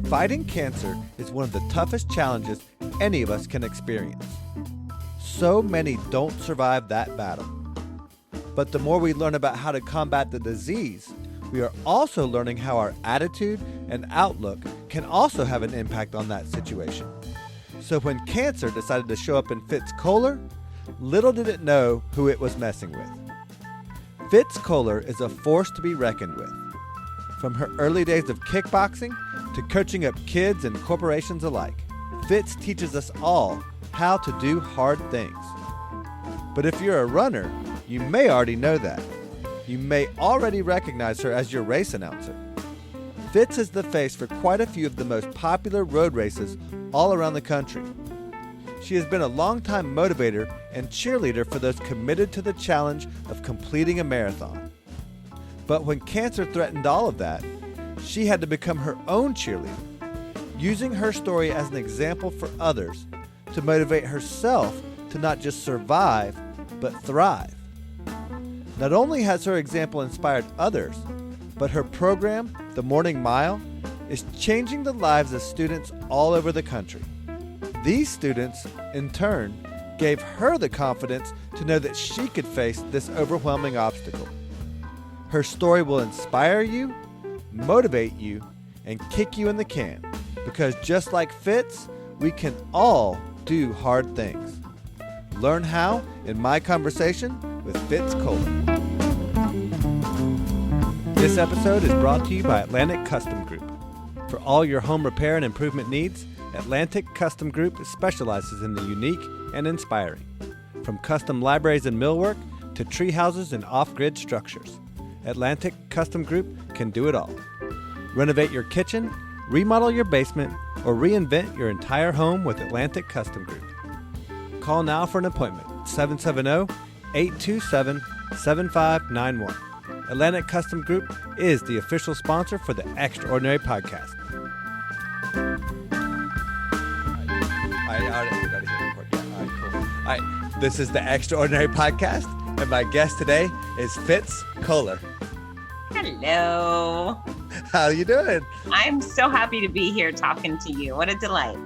Fighting cancer is one of the toughest challenges any of us can experience. So many don't survive that battle. But the more we learn about how to combat the disease, we are also learning how our attitude and outlook can also have an impact on that situation. So when cancer decided to show up in Fitz Koehler, little did it know who it was messing with. Fitz Koehler is a force to be reckoned with. From her early days of kickboxing to coaching up kids and corporations alike, Fitz teaches us all how to do hard things. But if you're a runner, you may already know that. You may already recognize her as your race announcer. Fitz is the face for quite a few of the most popular road races all around the country. She has been a longtime motivator and cheerleader for those committed to the challenge of completing a marathon. But when cancer threatened all of that, she had to become her own cheerleader, using her story as an example for others to motivate herself to not just survive, but thrive. Not only has her example inspired others, but her program, The Morning Mile, is changing the lives of students all over the country. These students, in turn, gave her the confidence to know that she could face this overwhelming obstacle. Her story will inspire you, motivate you, and kick you in the can, because just like Fitz, we can all do hard things. Learn how in my conversation with Fitz Koehler. This episode is brought to you by Atlantic Custom Group. For all your home repair and improvement needs, Atlantic Custom Group specializes in the unique and inspiring. From custom libraries and millwork to tree houses and off-grid structures, Atlantic Custom Group can do it all. Renovate your kitchen, remodel your basement, or reinvent your entire home with Atlantic Custom Group. Call now for an appointment, 770-827-7591. Atlantic Custom Group is the official sponsor for the Extraordinary Podcast. All right, this is the Extraordinary Podcast, and my guest today is Fitz Koehler. Hello. How you doing? I'm so happy to be here talking to you. What a delight.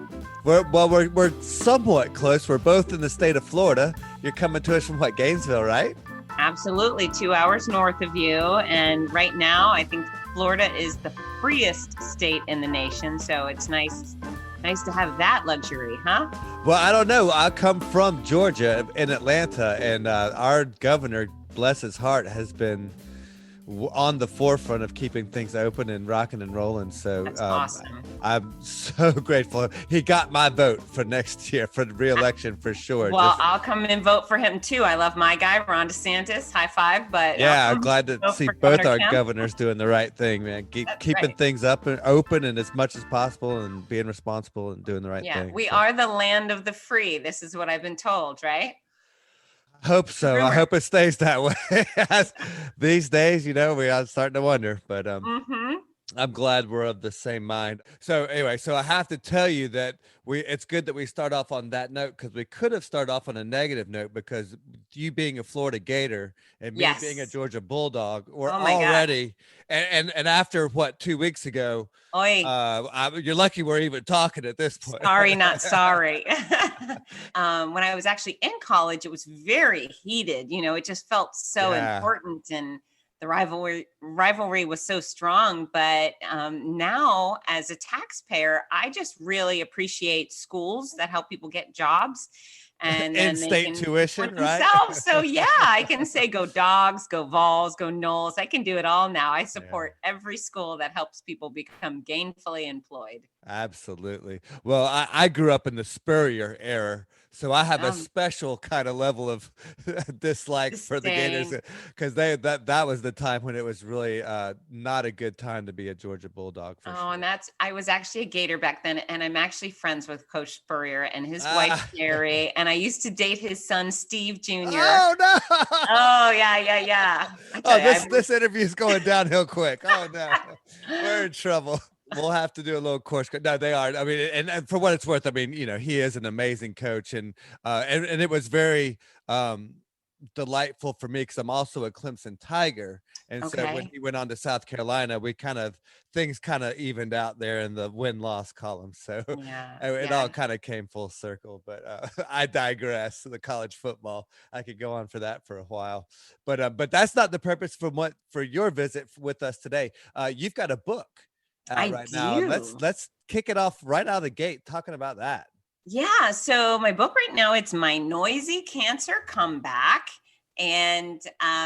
We're somewhat close. We're both in the state of Florida. You're coming to us from Gainesville, right? Absolutely. 2 hours north of you. And right now, I think Florida is the freest state in the nation. So it's nice to have that luxury, huh? Well, I don't know. I come from Georgia in Atlanta, and our governor, bless his heart, has been on the forefront of keeping things open and rocking and rolling. So that's awesome. I'm so grateful. He got my vote for next year for the re-election for sure. Well, I'll come and vote for him too. I love my guy, Ron DeSantis. High five. But yeah, I'm glad to see both our governors doing the right thing, man. Keeping things up and open and as much as possible and being responsible and doing the right thing. Yeah, we are the land of the free. This is what I've been told, right? Hope so. I hope it stays that way. These days, we are starting to wonder, but I'm glad we're of the same mind. So anyway, I have to tell you that it's good that we start off on that note, because we could have started off on a negative note, because you being a Florida Gator and me being a Georgia Bulldog, we're already, and after 2 weeks ago, you're lucky we're even talking at this point. Sorry, not sorry. When I was actually in college, it was very heated. It just felt so important, and the rivalry was so strong. But now, as a taxpayer, I just really appreciate schools that help people get jobs. And in-state tuition, right? So yeah, I can say go Dogs, go Vols, go Knowles. I can do it all now. I support every school that helps people become gainfully employed. Absolutely. Well, I grew up in the Spurrier era, so I have a special kind of level of dislike for the Gators, because that was the time when it was really not a good time to be a Georgia Bulldog. For sure. And I was actually a Gator back then, and I'm actually friends with Coach Spurrier and his wife Sherry, and I used to date his son Steve Jr. Oh no! Oh yeah. This interview is going downhill quick. Oh no, we're in trouble. We'll have to do a little course. No, they are. I mean, and for what it's worth, I mean, he is an amazing coach, and it was very delightful for me because I'm also a Clemson Tiger. And so when Okay. he went on to South Carolina, things kind of evened out there in the win-loss column. So Yeah. it Yeah. all kind of came full circle, but I digress. The college football, I could go on for that for a while, but that's not the purpose for your visit with us today. You've got a book out I right now, and let's do. kick it off right out of the gate talking about that. Yeah. So my book right now, it's My Noisy Cancer Comeback. And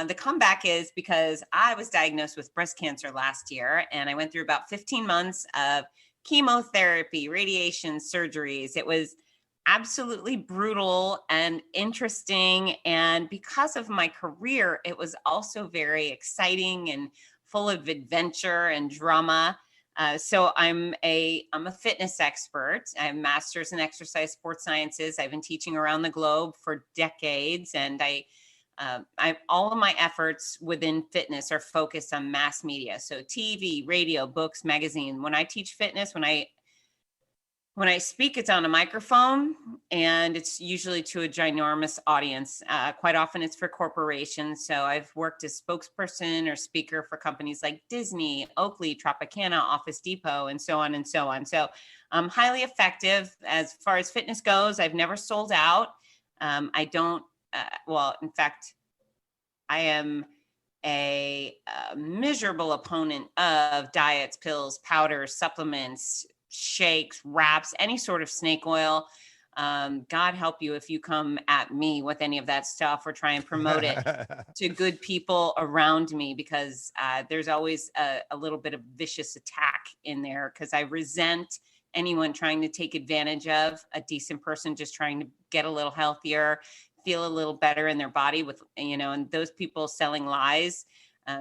the comeback is because I was diagnosed with breast cancer last year, and I went through about 15 months of chemotherapy, radiation, surgeries. It was absolutely brutal and interesting. And because of my career, it was also very exciting and full of adventure and drama. So I'm a fitness expert. I have a master's in exercise sports sciences. I've been teaching around the globe for decades, and all of my efforts within fitness are focused on mass media. So TV, radio, books, magazine. When I teach fitness, when I speak, it's on a microphone, and it's usually to a ginormous audience. Quite often it's for corporations. So I've worked as spokesperson or speaker for companies like Disney, Oakley, Tropicana, Office Depot, and so on and so on. So I'm highly effective. As far as fitness goes, I've never sold out. I don't, in fact, I am a miserable opponent of diets, pills, powders, supplements, shakes, wraps, any sort of snake oil. God help you if you come at me with any of that stuff or try and promote it to good people around me, because there's always a little bit of vicious attack in there, because I resent anyone trying to take advantage of a decent person just trying to get a little healthier, feel a little better in their body with, and those people selling lies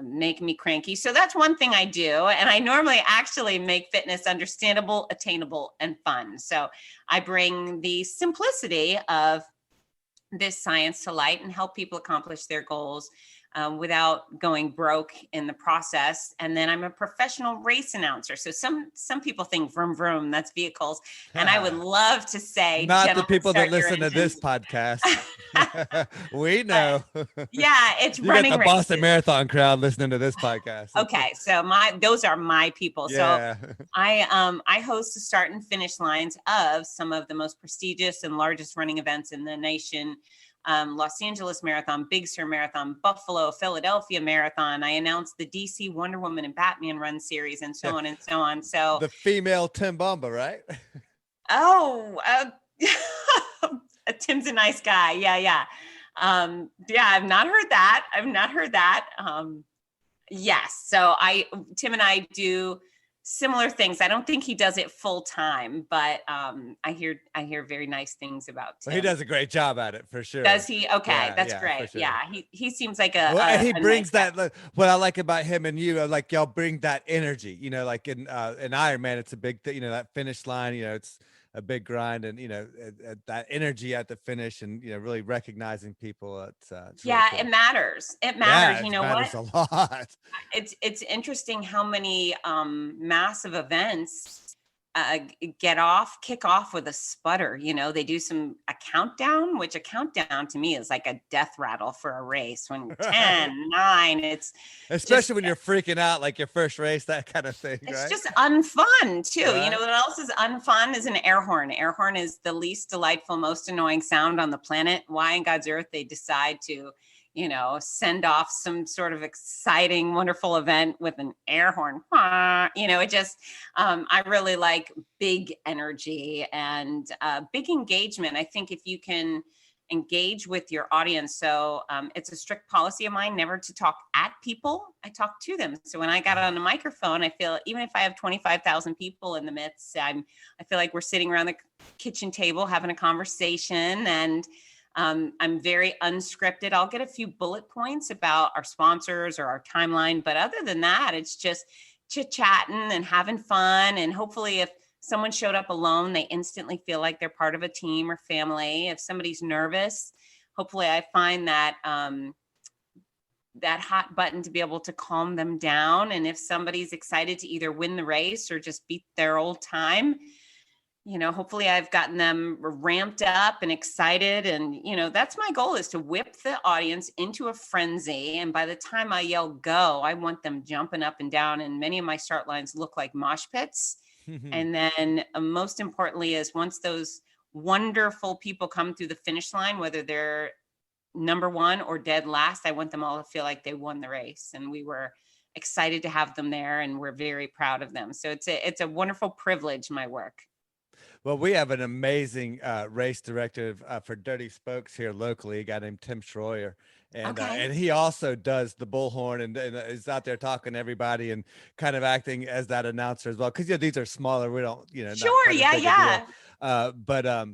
make me cranky. So that's one thing I do. And I normally actually make fitness understandable, attainable, and fun. So I bring the simplicity of this science to light and help people accomplish their goals without going broke in the process. And then I'm a professional race announcer. So some people think vroom vroom, that's vehicles. And I would love to say, not the people that start your listen to this podcast. We know. Yeah, it's you running got the races. Boston Marathon crowd listening to this podcast. Okay, so those are my people. Yeah. So I host the start and finish lines of some of the most prestigious and largest running events in the nation. Los Angeles Marathon, Big Sur Marathon, Buffalo, Philadelphia Marathon. I announced the DC Wonder Woman and Batman Run series, and so on and so on. So the female Tim Bomba, right? Tim's a nice guy. Yeah. I've not heard that. Yes. So Tim and I do similar things. I don't think he does it full time, but I hear very nice things about Tim. Well, he does a great job at it for sure. Does he? Okay, that's great. Sure. Yeah, he seems like and he brings nice that. What I like about him and you, like y'all bring that energy. Like in Ironman, it's a big thing. That finish line. It's a big grind, and that energy at the finish, and really recognizing people. It's really cool. It matters. It matters. Yeah, you know matters what? A lot. It's interesting how many massive events kick off with a sputter. They do a countdown, which a countdown to me is like a death rattle for a race. When 10, 9, it's especially when you're freaking out, like your first race, that kind of thing. It's right? just unfun too. Right. What else is unfun is an air horn. Air horn is the least delightful, most annoying sound on the planet. Why in God's earth they decide to send off some sort of exciting, wonderful event with an air horn. It just, I really like big energy and big engagement. I think if you can engage with your audience. So it's a strict policy of mine never to talk at people. I talk to them. So when I got on a microphone, I feel even if I have 25,000 people in the midst, I feel like we're sitting around the kitchen table having a conversation, and I'm very unscripted. I'll get a few bullet points about our sponsors or our timeline. But other than that, it's just chit-chatting and having fun. And hopefully if someone showed up alone, they instantly feel like they're part of a team or family. If somebody's nervous, hopefully I find that that hot button to be able to calm them down. And if somebody's excited to either win the race or just beat their old time, hopefully I've gotten them ramped up and excited. And, that's my goal, is to whip the audience into a frenzy. And by the time I yell go, I want them jumping up and down. And many of my start lines look like mosh pits. And then most importantly is, once those wonderful people come through the finish line, whether they're number one or dead last, I want them all to feel like they won the race. And we were excited to have them there, and we're very proud of them. So it's a wonderful privilege, my work. Well, we have an amazing race director for Dirty Spokes here locally, a guy named Tim Schroyer. And he also does the bullhorn and is out there talking to everybody and kind of acting as that announcer as well. Because these are smaller. We don't, Sure, yeah. But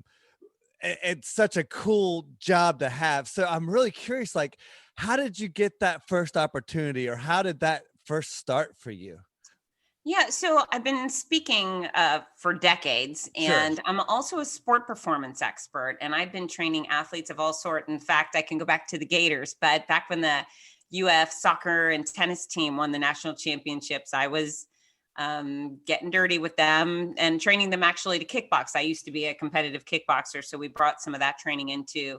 it's such a cool job to have. So I'm really curious, like, how did you get that first opportunity, or how did that first start for you? Yeah, so I've been speaking for decades, and I'm also a sport performance expert, and I've been training athletes of all sorts. In fact, I can go back to the Gators, but back when the UF soccer and tennis team won the national championships, I was getting dirty with them and training them actually to kickbox. I used to be a competitive kickboxer, so we brought some of that training into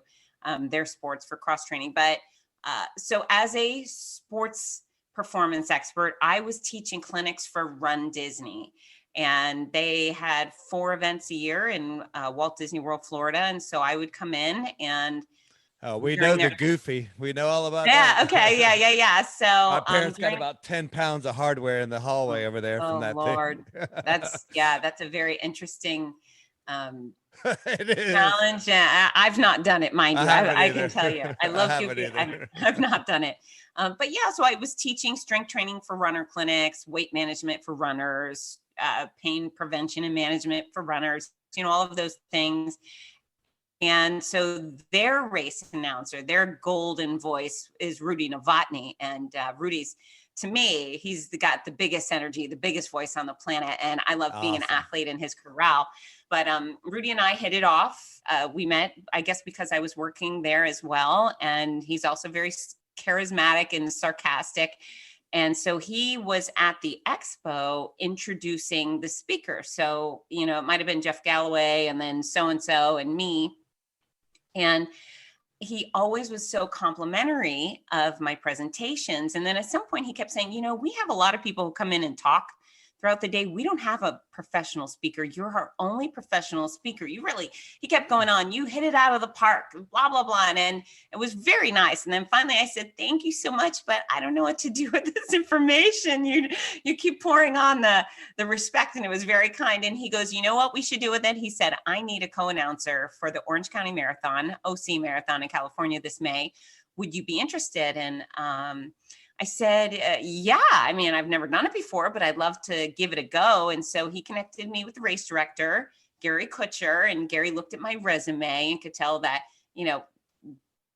their sports for cross training. But so as a sports performance expert, I was teaching clinics for Run Disney, and they had 4 events a year in Walt Disney World, Florida. And so I would come in and we know the Goofy. We know all about that. Yeah. Okay. Yeah. So my parents got about 10 pounds of hardware in the hallway over there from that Lord. thing. That's a very interesting it is. challenge. I've not done it, mind you. I can tell you. I love Goofy. I've not done it. But yeah, so I was teaching strength training for runner clinics, weight management for runners, pain prevention and management for runners, all of those things. And so their race announcer, their golden voice is Rudy Novotny. And Rudy's, to me, he's got the biggest energy, the biggest voice on the planet. And I love being an athlete in his corral. But Rudy and I hit it off. We met, I guess, because I was working there as well. And he's also very charismatic and sarcastic. And so he was at the expo introducing the speaker. So, it might have been Jeff Galloway and then so-and-so and me. And he always was so complimentary of my presentations. And then at some point he kept saying, we have a lot of people who come in and talk throughout the day. We don't have a professional speaker. You're our only professional speaker. He kept going on, you hit it out of the park, blah, blah, blah. And it was very nice. And then finally I said, thank you so much, but I don't know what to do with this information. You keep pouring on the respect, and it was very kind. And he goes, you know what we should do with it? He said, I need a co-announcer for the Orange County Marathon, OC Marathon in California this May. Would you be interested? And I said, yeah, I mean, I've never done it before, but I'd love to give it a go. And so he connected me with the race director, Gary Kutcher, and Gary looked at my resume and could tell that,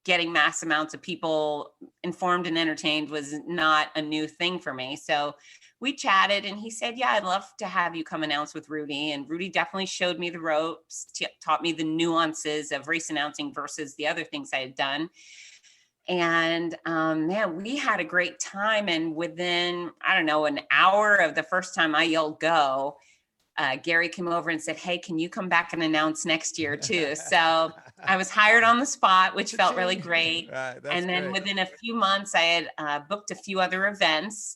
getting mass amounts of people informed and entertained was not a new thing for me. So we chatted, and he said, yeah, I'd love to have you come announce with Rudy. And Rudy definitely showed me the ropes, taught me the nuances of race announcing versus the other things I had done. And man, we had a great time. And within, an hour of the first time I yelled go, Gary came over and said, hey, can you come back and announce next year too? So I was hired on the spot, which felt really great. And then within a few months, I had booked a few other events,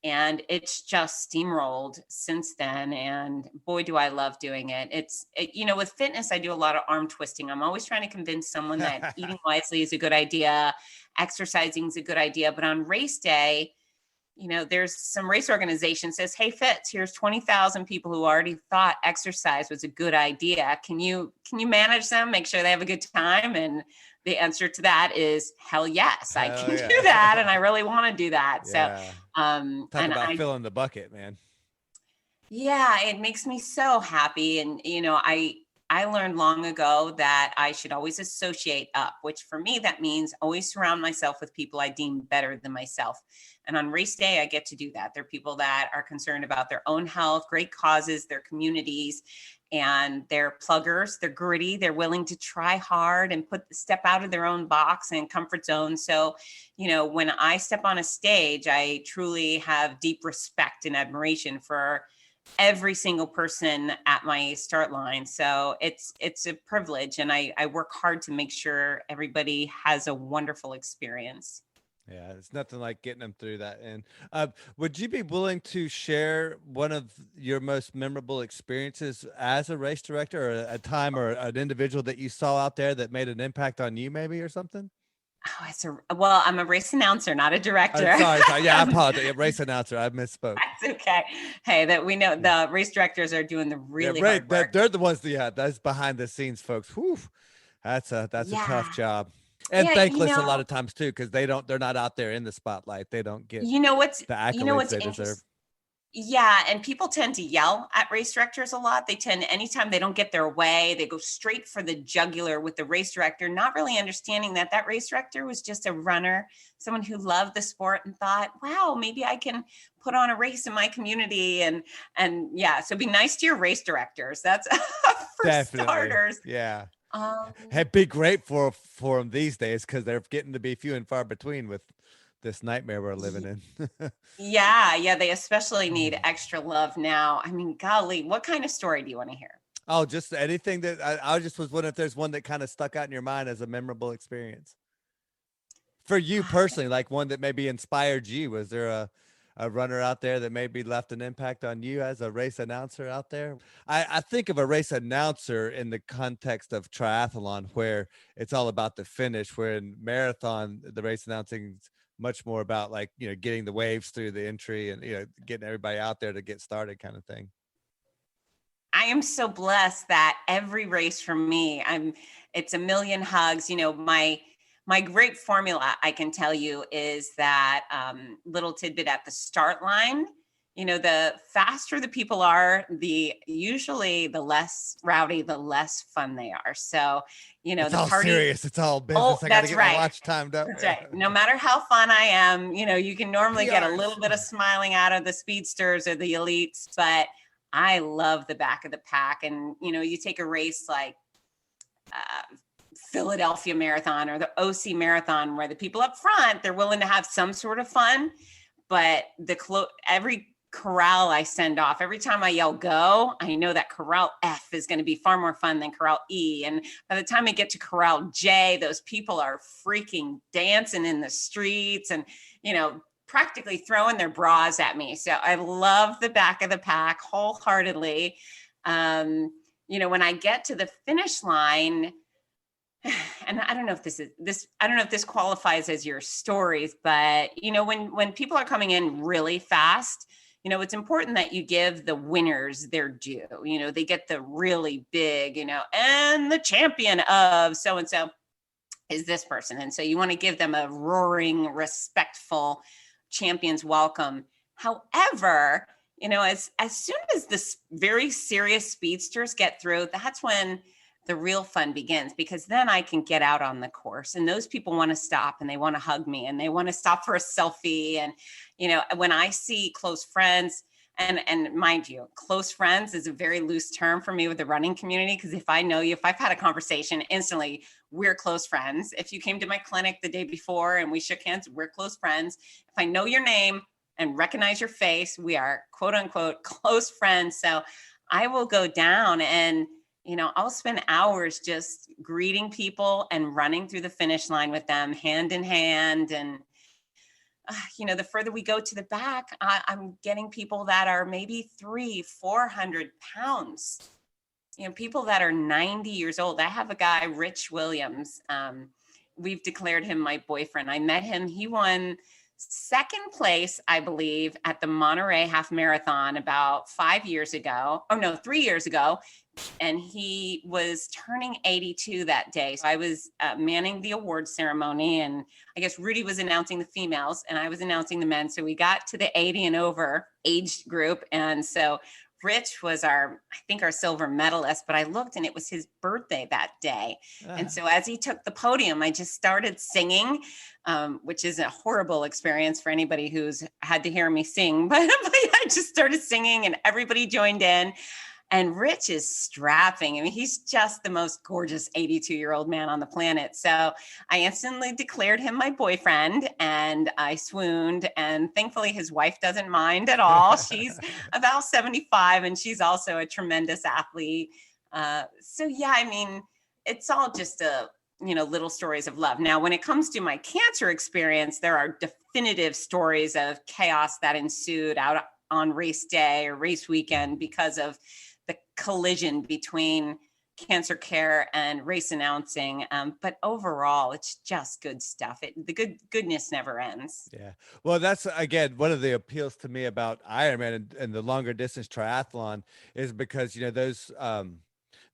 and it's just steamrolled since then. And boy, do I love doing it. With fitness, I do a lot of arm twisting. I'm always trying to convince someone that eating wisely is a good idea, exercising is a good idea. But on race day, there's some race organization says, hey, Fitz, here's 20,000 people who already thought exercise was a good idea. Can you manage them, make sure they have a good time? And the answer to that is hell yes, I can do that. And I really want to do that. Yeah. So, talk about filling the bucket, man. Yeah, it makes me so happy. And, I learned long ago that I should always associate up, which for me, that means always surround myself with people I deem better than myself. And on race day, I get to do that. They're people that are concerned about their own health, great causes, their communities, and they're pluggers. They're gritty. They're willing to try hard and step out of their own box and comfort zone. So, when I step on a stage, I truly have deep respect and admiration for every single person at my start line. So it's a privilege, and I work hard to make sure everybody has a wonderful experience. Yeah, it's nothing like getting them through that. And would you be willing to share one of your most memorable experiences as a race director, or a time or an individual that you saw out there that made an impact on you, maybe, or something? Oh, well, I'm a race announcer, not a director. Sorry. Yeah, I apologize. A race announcer. I misspoke. That's okay. Hey, that we know the race directors are doing the really hard work. They're the ones. That's behind the scenes folks. Whew, that's a tough job. And thankless a lot of times too, because they're not out there in the spotlight. They don't get the accolades they deserve. Yeah, and people tend to yell at race directors a lot. They tend, anytime they don't get their way, they go straight for the jugular with the race director, not really understanding that race director was just a runner, someone who loved the sport and thought, wow, maybe I can put on a race in my community. And yeah, so be nice to your race directors. That's for Definitely. starters. Yeah. Hey, be great for them these days, because they're getting to be few and far between with this nightmare we're living in. Yeah, they especially need extra love now. I mean, golly, what kind of story do you want to hear? Oh, just anything that I just was wondering if there's one that kind of stuck out in your mind as a memorable experience for you personally, like one that maybe inspired you. Was there a runner out there that maybe left an impact on you as a race announcer out there? I think of a race announcer in the context of triathlon, where it's all about the finish, where in marathon, the race announcing is much more about, like, getting the waves through the entry and, getting everybody out there to get started, kind of thing. I am so blessed that every race for me, it's a million hugs. My great formula, I can tell you, is that little tidbit at the start line. The faster the people are, usually the less rowdy, the less fun they are. So, it's the all party, serious. It's all business. I got to get my watch timed up. That's right. No matter how fun I am, you can normally get a little bit of smiling out of the speedsters or the elites, but I love the back of the pack. And, you take a race like Philadelphia Marathon or the OC Marathon, where the people up front, they're willing to have some sort of fun, but every corral I send off, every time I yell go, I know that corral F is going to be far more fun than corral E. And by the time I get to corral J, those people are freaking dancing in the streets and, practically throwing their bras at me. So I love the back of the pack wholeheartedly. When I get to the finish line, and I don't know if this qualifies as your stories, but when people are coming in really fast, it's important that you give the winners their due. They get the really big, and the champion of so-and-so is this person. And so you want to give them a roaring, respectful champion's welcome. However, as soon as the very serious speedsters get through, that's when the real fun begins, because then I can get out on the course and those people want to stop and they want to hug me and they want to stop for a selfie. And, when I see close friends, and mind you, close friends is a very loose term for me with the running community, because if I know you, if I've had a conversation, instantly we're close friends. If you came to my clinic the day before and we shook hands, we're close friends. If I know your name and recognize your face, we are quote unquote close friends. So I will go down and I'll spend hours just greeting people and running through the finish line with them hand in hand. And, the further we go to the back, I'm getting people that are maybe 300-400 pounds, people that are 90 years old. I have a guy, Rich Williams. We've declared him my boyfriend. I met him. He won second place, I believe, at the Monterey Half Marathon about 3 years ago. And he was turning 82 that day. So I was manning the award ceremony, and I guess Rudy was announcing the females and I was announcing the men. So we got to the 80 and over age group. And so Rich was I think our silver medalist, but I looked and it was his birthday that day. And so as he took the podium, I just started singing, which is a horrible experience for anybody who's had to hear me sing, but I just started singing and everybody joined in. And Rich is strapping. I mean, he's just the most gorgeous 82-year-old man on the planet. So I instantly declared him my boyfriend, and I swooned. And thankfully, his wife doesn't mind at all. She's about 75, and she's also a tremendous athlete. So yeah, I mean, it's all just little stories of love. Now, when it comes to my cancer experience, there are definitive stories of chaos that ensued out on race day or race weekend because of the collision between cancer care and race announcing. But overall, it's just good stuff. The goodness never ends. Yeah. Well, that's, again, one of the appeals to me about Ironman and the longer distance triathlon is because,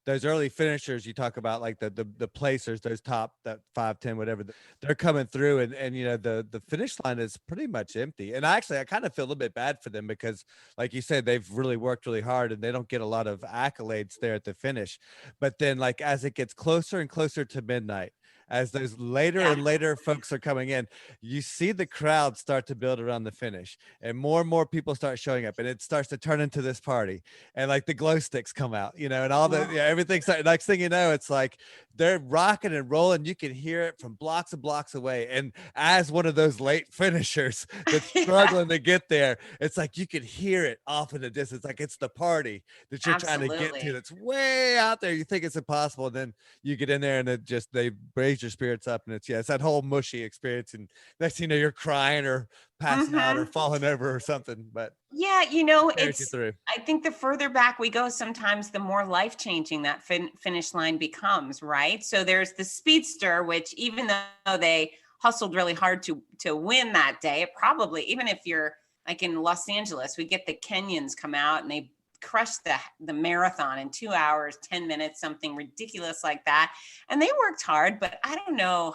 those early finishers you talk about, like the placers, those top, that 5, 10, whatever, they're coming through, and the finish line is pretty much empty. And I kind of feel a little bit bad for them because, like you said, they've really worked really hard and they don't get a lot of accolades there at the finish. But then, like, as it gets closer and closer to midnight, as those later and later folks are coming in, you see the crowd start to build around the finish, and more people start showing up, and it starts to turn into this party, and like the glow sticks come out, and all everything starts. Next thing you know, it's like they're rocking and rolling. You can hear it from blocks and blocks away. And as one of those late finishers that's struggling to get there, it's like you can hear it off in the distance. Like it's the party that you're trying to get to that's way out there. You think it's impossible, and then you get in there and they raise your spirits up, and it's that whole mushy experience. And next thing you know, you're crying or passing out or falling over or something. But yeah, I think the further back we go, sometimes the more life-changing that finish line becomes, right? So there's the speedster, which even though they hustled really hard to win that day, it probably, even if you're like in Los Angeles, we get the Kenyans come out and they crushed the marathon in 2 hours, 10 minutes, something ridiculous like that. And they worked hard, but I don't know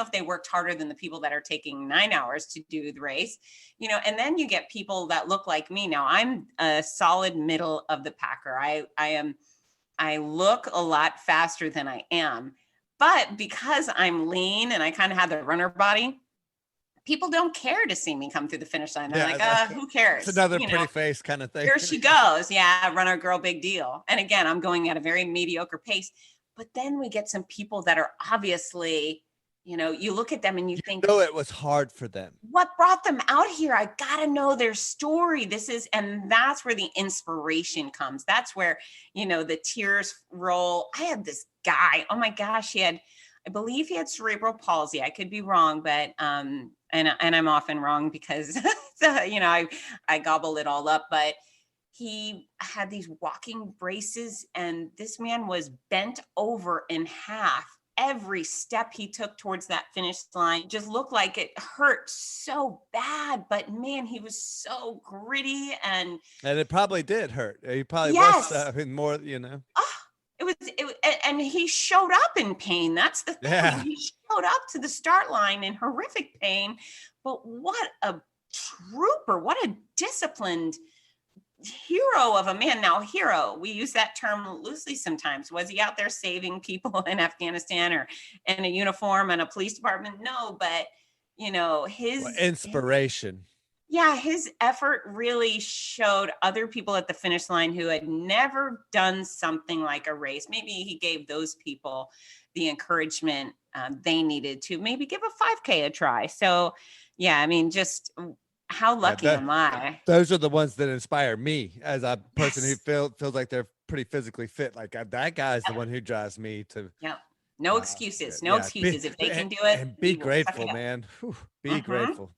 if they worked harder than the people that are taking 9 hours to do the race, and then you get people that look like me. Now I'm a solid middle of the packer. I look a lot faster than I am, but because I'm lean and I kind of have the runner body, people don't care to see me come through the finish line. They're like, who cares? It's another pretty face kind of thing. Here she goes. Yeah, runner girl, big deal. And again, I'm going at a very mediocre pace. But then we get some people that are obviously, you look at them and you think, it was hard for them. What brought them out here? I got to know their story. And that's where the inspiration comes. That's where, the tears roll. I had this guy, oh my gosh, I believe he had cerebral palsy. I could be wrong, but, and I'm often wrong because, I gobble it all up, but he had these walking braces, and this man was bent over in half. Every step he took towards that finish line just looked like it hurt so bad, but man, he was so gritty, and it probably did hurt. He probably was more, and he showed up in pain. That's the thing. Yeah. He showed up to the start line in horrific pain, but what a trooper, what a disciplined hero of a man. Now, hero, we use that term loosely sometimes. Was he out there saving people in Afghanistan or in a uniform and a police department? No, but his inspiration. His effort really showed other people at the finish line who had never done something like a race. Maybe he gave those people the encouragement they needed to maybe give a 5K a try. So, just how lucky am I? Those are the ones that inspire me as a person who feels like they're pretty physically fit. Like that guy's the one who drives me to. Yep. No excuses. No excuses. If they can do it. And be grateful, man. Be grateful.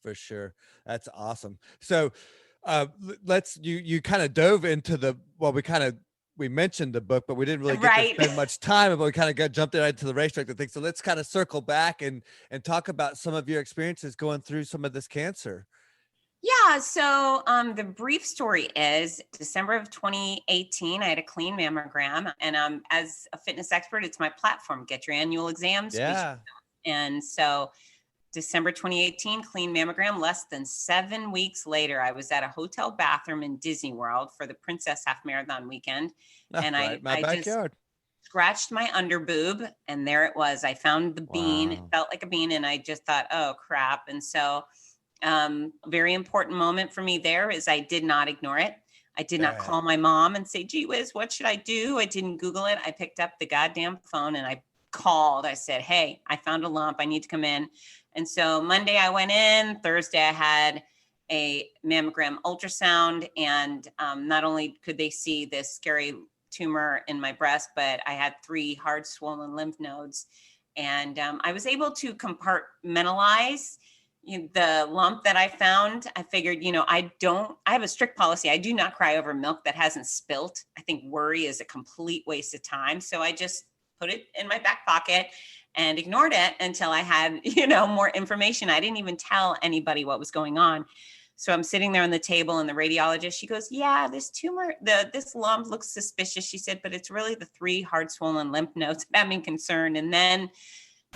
For sure. That's awesome. So you kind of dove into we mentioned the book, but we didn't really get to spend much time, but we kind of jumped right into the racetrack thing. So let's kind of circle back and talk about some of your experiences going through some of this cancer. Yeah. So the brief story is December of 2018, I had a clean mammogram, and as a fitness expert, it's my platform. Get your annual exams. Yeah. And so December 2018, clean mammogram. Less than 7 weeks later, I was at a hotel bathroom in Disney World for the Princess Half Marathon weekend. And I backyard. Just scratched my under boob, and there it was. I found the bean. It felt like a bean, and I just thought, oh, crap. And so very important moment for me there is I did not ignore it. I did not call my mom and say, gee whiz, what should I do? I didn't Google it. I picked up the goddamn phone and I called. I said, hey, I found a lump. I need to come in. And so Monday I went in. Thursday I had a mammogram ultrasound. And not only could they see this scary tumor in my breast, but I had 3 hard swollen lymph nodes. And I was able to compartmentalize the lump that I found. I figured, I have a strict policy. I do not cry over milk that hasn't spilt. I think worry is a complete waste of time. So I just put it in my back pocket and ignored it until I had, more information. I didn't even tell anybody what was going on. So I'm sitting there on the table and the radiologist, she goes, yeah, this tumor, this lump looks suspicious. She said, but it's really the 3 hard swollen lymph nodes that have me concerned. And then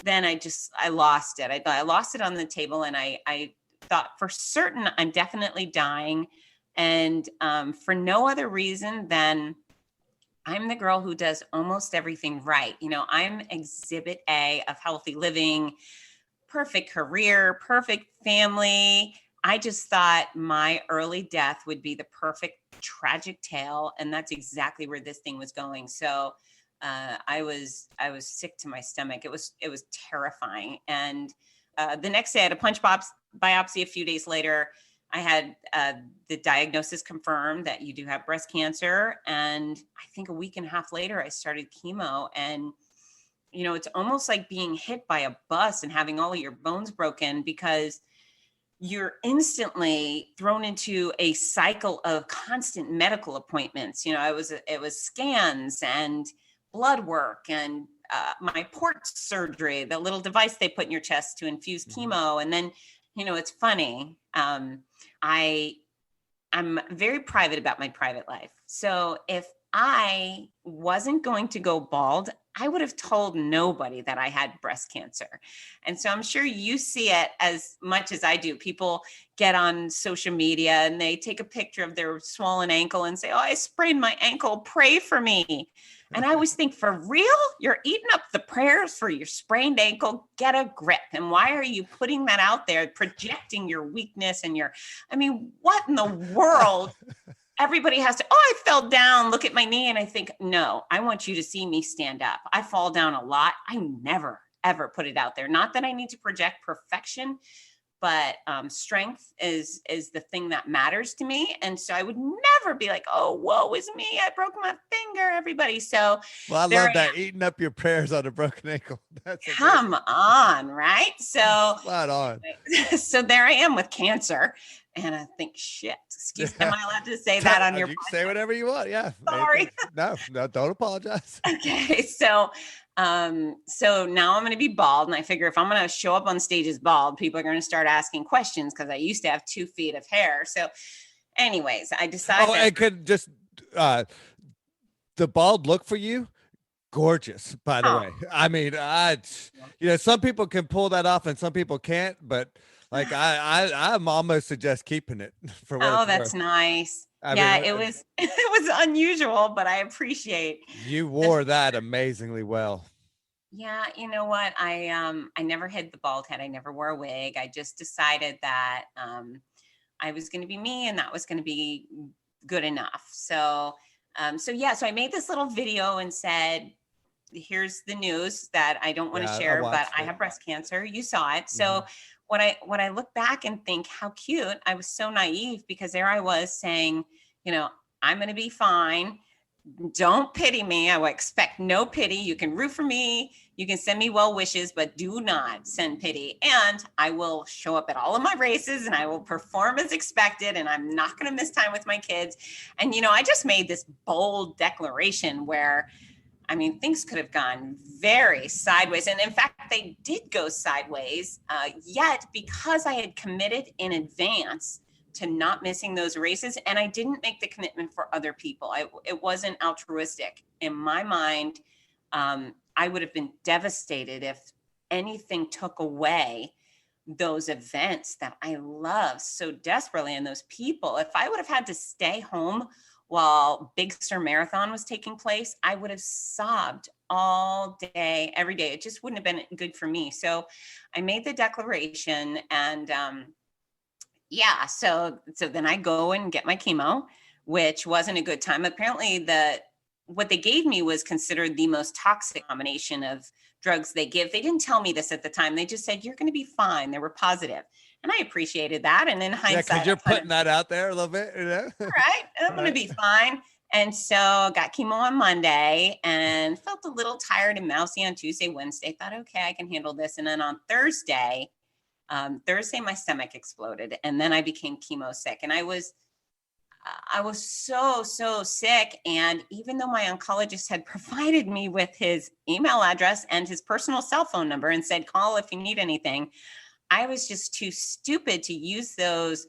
I lost it. I lost it on the table, and I thought for certain I'm definitely dying. And for no other reason than I'm the girl who does almost everything right. I'm exhibit A of healthy living, perfect career, perfect family. I just thought my early death would be the perfect tragic tale. And that's exactly where this thing was going. So I was sick to my stomach. It was terrifying. And the next day I had a punch biopsy. A few days later, I had the diagnosis confirmed that you do have breast cancer. And I think a week and a half later, I started chemo. And, it's almost like being hit by a bus and having all of your bones broken, because you're instantly thrown into a cycle of constant medical appointments. It was scans and blood work and my port surgery, the little device they put in your chest to infuse chemo. And then, it's funny. I'm very private about my private life. So if I wasn't going to go bald, I would have told nobody that I had breast cancer. And so I'm sure you see it as much as I do. People get on social media and they take a picture of their swollen ankle and say, oh, I sprained my ankle, pray for me. And I always think, for real? You're eating up the prayers for your sprained ankle? Get a grip. And why are you putting that out there, projecting your weakness and what in the world? Everybody has to, I fell down, look at my knee. And I think, no, I want you to see me stand up. I fall down a lot. I never, ever put it out there. Not that I need to project perfection, but strength is the thing that matters to me. And so I would never be like, oh, woe is me, I broke my finger, everybody. So I love that, eating up your prayers on a broken ankle. Come on, right? So spot on. So there I am with cancer. And I think, shit, excuse me, am I allowed to say that on your podcast? You can say whatever you want. Yeah. Sorry. No, don't apologize. Okay. So now I'm going to be bald. And I figure if I'm going to show up on stage as bald, people are going to start asking questions, because I used to have 2 feet of hair. So anyways, I decided. Oh, it could just, the bald look for you, gorgeous, by the way. I mean, some people can pull that off and some people can't, but like I'm almost suggest keeping it for what it's that's worth. Nice. It was unusual, but I appreciate you wore that amazingly well. Yeah, you know what? I never hid the bald head. I never wore a wig. I just decided that I was going to be me, and that was going to be good enough. So I made this little video and said, here's the news that I don't want to share, but I have breast cancer. You saw it. So when I look back and think how cute, I was so naive, because there I was saying, I'm going to be fine. Don't pity me. I will expect no pity. You can root for me. You can send me well wishes, but do not send pity. And I will show up at all of my races and I will perform as expected. And I'm not going to miss time with my kids. And, I just made this bold declaration where, things could have gone very sideways. And in fact, they did go sideways. Yet, because I had committed in advance to not missing those races, and I didn't make the commitment for other people, it wasn't altruistic. In my mind, I would have been devastated if anything took away those events that I love so desperately, and those people. If I would have had to stay home while Big Sur Marathon was taking place, I would have sobbed all day, every day. It just wouldn't have been good for me. So I made the declaration, and so then I go and get my chemo, which wasn't a good time. Apparently what they gave me was considered the most toxic combination of drugs they give. They didn't tell me this at the time. They just said, you're going to be fine. They were positive. And I appreciated that. And in hindsight, because you're putting that out there a little bit, all right, I'm going to be fine. And so got chemo on Monday and felt a little tired and mousy on Tuesday, Wednesday. Thought, okay, I can handle this. And then on Thursday, my stomach exploded. And then I became chemo sick. And I was so sick. And even though my oncologist had provided me with his email address and his personal cell phone number and said, call if you need anything, I was just too stupid to use those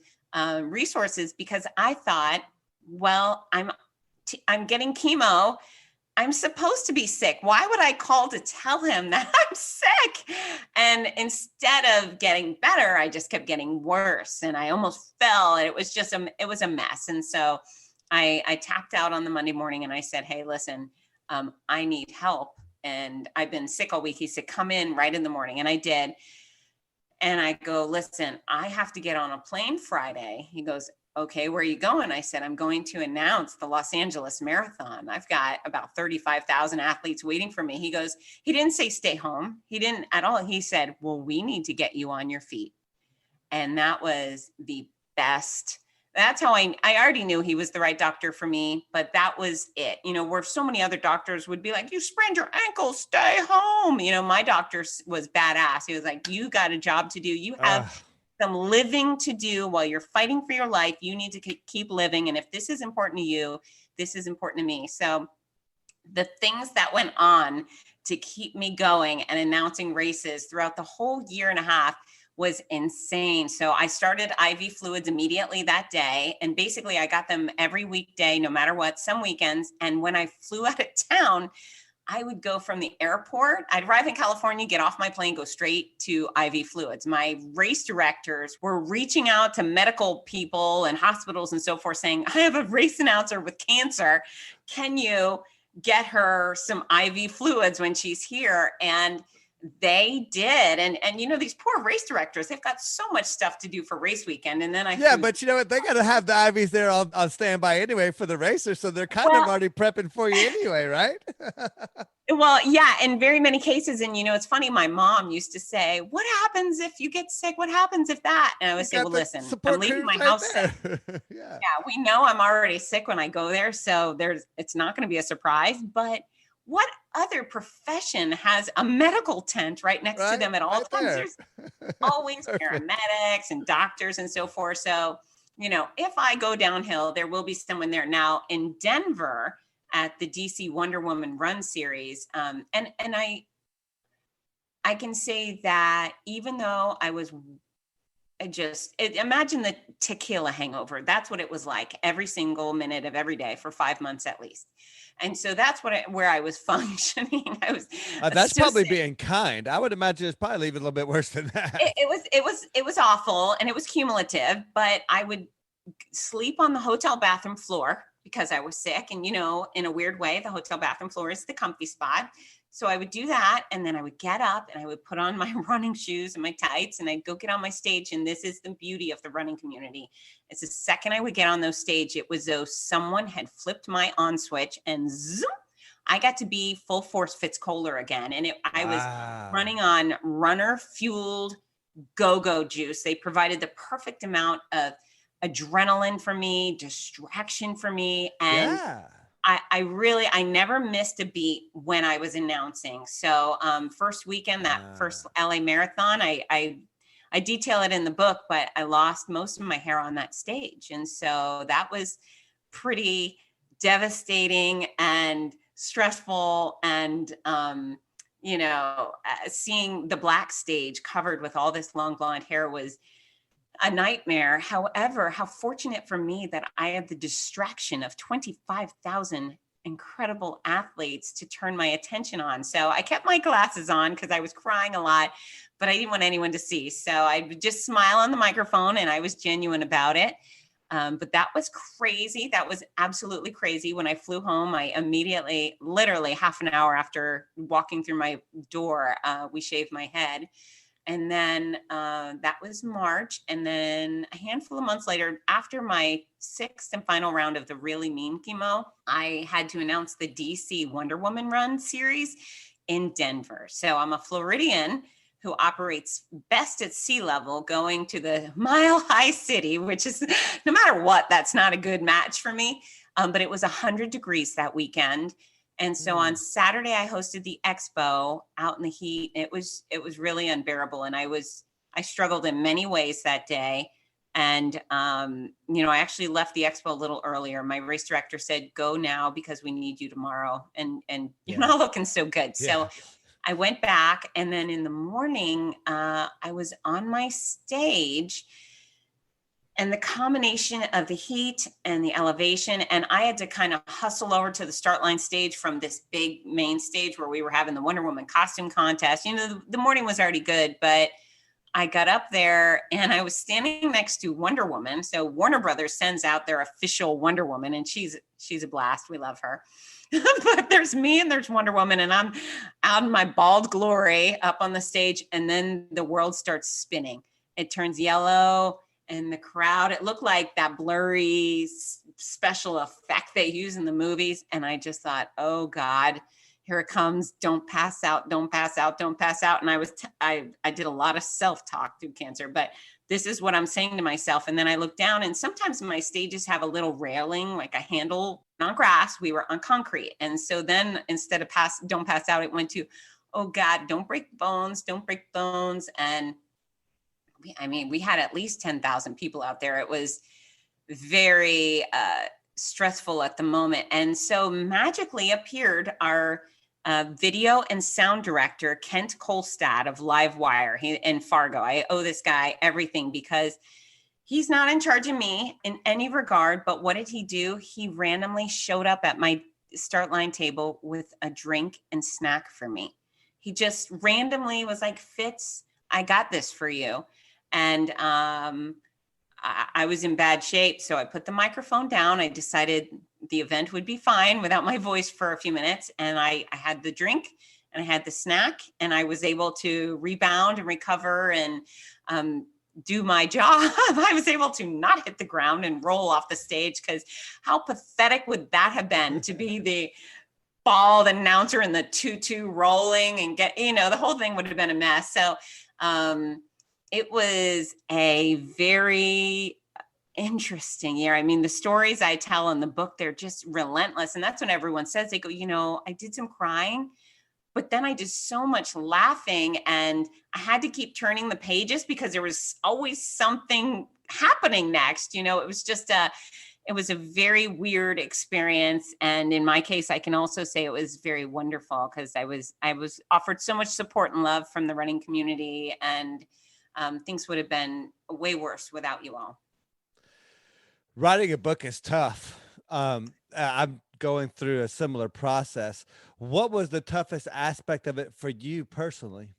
resources because I thought, well, I'm getting chemo. I'm supposed to be sick. Why would I call to tell him that I'm sick? And instead of getting better, I just kept getting worse. And I almost fell. And it was a mess. And so I tapped out on the Monday morning and I said, hey, listen, I need help. And I've been sick all week. He said, come in right in the morning. And I did. And I go, listen, I have to get on a plane Friday. He goes, okay, where are you going? I said, I'm going to announce the Los Angeles Marathon. I've got about 35,000 athletes waiting for me. He goes, he didn't say stay home. He didn't at all. He said, well, we need to get you on your feet. And that was the best. That's how I already knew he was the right doctor for me, but that was it. Where so many other doctors would be like, you sprained your ankle, stay home. My doctor was badass. He was like, you got a job to do. You have some living to do while you're fighting for your life. You need to keep living. And if this is important to you, this is important to me. So the things that went on to keep me going and announcing races throughout the whole year and a half was insane. So I started IV fluids immediately that day. And basically I got them every weekday, no matter what, some weekends. And when I flew out of town, I would go from the airport. I'd arrive in California, get off my plane, go straight to IV fluids. My race directors were reaching out to medical people and hospitals and so forth saying, I have a race announcer with cancer. Can you get her some IV fluids when she's here? And they did. And these poor race directors, they've got so much stuff to do for race weekend. And then but you know what? They got to have the IVs there on standby anyway for the racers. So they're kind of already prepping for you anyway, right? Well, yeah, in very many cases. And, it's funny. My mom used to say, what happens if you get sick? What happens if that? And I would say, well, listen, I'm leaving my house sick. Yeah, we know I'm already sick when I go there. So it's not going to be a surprise, but what other profession has a medical tent right next to them at all times? There's always paramedics and doctors and so forth. So, if I go downhill, there will be someone there. Now in Denver at the DC Wonder Woman Run series, and I can say that even though imagine the tequila hangover. That's what it was like every single minute of every day for 5 months at least. And so that's where I was functioning. That's so probably sick. Being kind. I would imagine it's probably even a little bit worse than that. It was awful and it was cumulative, but I would sleep on the hotel bathroom floor because I was sick. And, in a weird way, the hotel bathroom floor is the comfy spot. So I would do that. And then I would get up and I would put on my running shoes and my tights and I'd go get on my stage. And this is the beauty of the running community. It's the second I would get on those stage, it was though someone had flipped my on switch and zoom, I got to be full force Fitz Koehler again. And I was running on runner fueled go-go juice. They provided the perfect amount of adrenaline for me, distraction for me. And I never missed a beat when I was announcing. So first weekend, that first LA marathon, I detail it in the book, but I lost most of my hair on that stage. And so that was pretty devastating and stressful. And, seeing the black stage covered with all this long blonde hair was a nightmare. However, how fortunate for me that I had the distraction of 25,000 incredible athletes to turn my attention on. So I kept my glasses on because I was crying a lot, but I didn't want anyone to see. So I would just smile on the microphone and I was genuine about it. But that was crazy. That was absolutely crazy. When I flew home, I immediately, literally half an hour after walking through my door, we shaved my head. And then that was March. And then a handful of months later, after my 6th and final round of the really mean chemo, I had to announce the DC Wonder Woman Run series in Denver. So I'm a Floridian who operates best at sea level, going to the Mile High City, which is, no matter what, that's not a good match for me. But it was 100 degrees that weekend. And so on Saturday, I hosted the expo out in the heat. It was really unbearable. And I struggled in many ways that day. And, I actually left the expo a little earlier. My race director said, go now because we need you tomorrow. And you're not looking so good. Yeah. So I went back, and then in the morning, I was on my stage, and the combination of the heat and the elevation, and I had to kind of hustle over to the start line stage from this big main stage where we were having the Wonder Woman costume contest. The morning was already good, but I got up there and I was standing next to Wonder Woman. So Warner Brothers sends out their official Wonder Woman, and she's a blast. We love her. But there's me and there's Wonder Woman, and I'm out in my bald glory up on the stage. And then the world starts spinning. It turns yellow, and the crowd, it looked like that blurry special effect they use in the movies. And I just thought, oh God, here it comes. Don't pass out, don't pass out, don't pass out. And I did a lot of self-talk through cancer, but this is what I'm saying to myself. And then I look down, and sometimes my stages have a little railing, like a handle, on grass. We were on concrete. And so then instead of don't pass out, it went to, oh God, don't break bones, don't break bones. And we had at least 10,000 people out there. It was very stressful at the moment. And so magically appeared our video and sound director, Kent Kolstad of Livewire in Fargo. I owe this guy everything because he's not in charge of me in any regard. But what did he do? He randomly showed up at my start line table with a drink and snack for me. He just randomly was like, Fitz, I got this for you. And I was in bad shape. So I put the microphone down. I decided the event would be fine without my voice for a few minutes. And I had the drink and I had the snack, and I was able to rebound and recover and do my job. I was able to not hit the ground and roll off the stage, because how pathetic would that have been to be the bald announcer in the tutu rolling and the whole thing would have been a mess. So it was a very interesting year. I mean, the stories I tell in the book, they're just relentless. And that's when everyone says, they go, I did some crying, but then I did so much laughing, and I had to keep turning the pages because there was always something happening next. It was just it was a very weird experience. And in my case, I can also say it was very wonderful, because I was offered so much support and love from the running community, and things would have been way worse without you all. Writing a book is tough. I'm going through a similar process. What was the toughest aspect of it for you personally?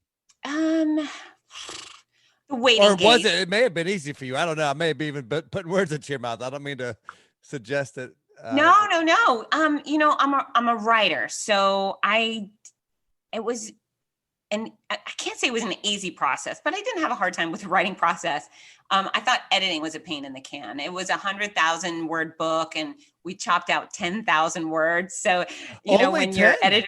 The waiting or was it? It may have been easy for you. I don't know. I may have even putting words into your mouth. I don't mean to suggest it. No. I'm a writer, so and I can't say it was an easy process, but I didn't have a hard time with the writing process. I thought editing was a pain in the can. It was 100,000 word book, and we chopped out 10,000 words. So, when 10? You're editor,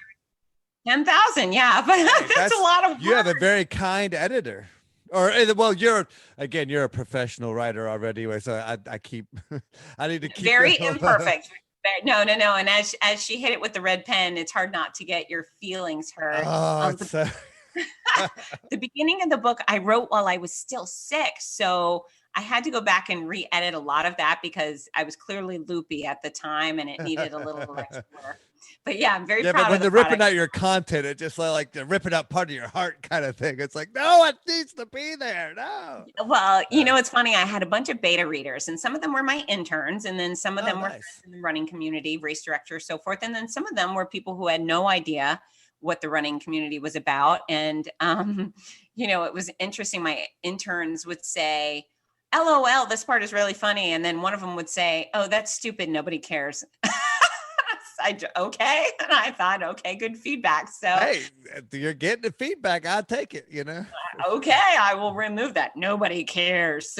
10,000. Yeah. But that's a lot of words. You have a very kind editor. Well, you're a professional writer already. Anyway, so I need to keep very imperfect. No. And as she hit it with the red pen, it's hard not to get your feelings hurt. The beginning of the book I wrote while I was still sick. So I had to go back and re-edit a lot of that because I was clearly loopy at the time and it needed a little extra work. But yeah, I'm very proud of the product. But when they're ripping out your content, it's just like they're ripping out part of your heart kind of thing. It's like, no, it needs to be there. No. Well, it's funny. I had a bunch of beta readers, and some of them were my interns, and then some of them were in the running community, race directors, so forth. And then some of them were people who had no idea what the running community was about. And, it was interesting. My interns would say, LOL, this part is really funny. And then one of them would say, oh, that's stupid. Nobody cares. Okay. And I thought, okay, good feedback. So, hey, you're getting the feedback. I'll take it, okay, I will remove that. Nobody cares.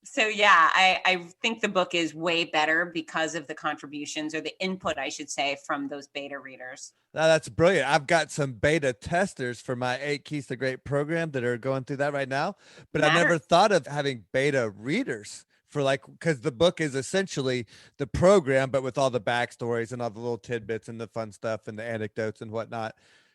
So yeah, I think the book is way better because of the contributions, or the input, I should say, from those beta readers. Now, that's brilliant. I've got some beta testers for my 8 Keys to Great program that are going through that right now, but I never thought of having beta readers for, like, because the book is essentially the program, but with all the backstories and all the little tidbits and the fun stuff and the anecdotes and whatnot.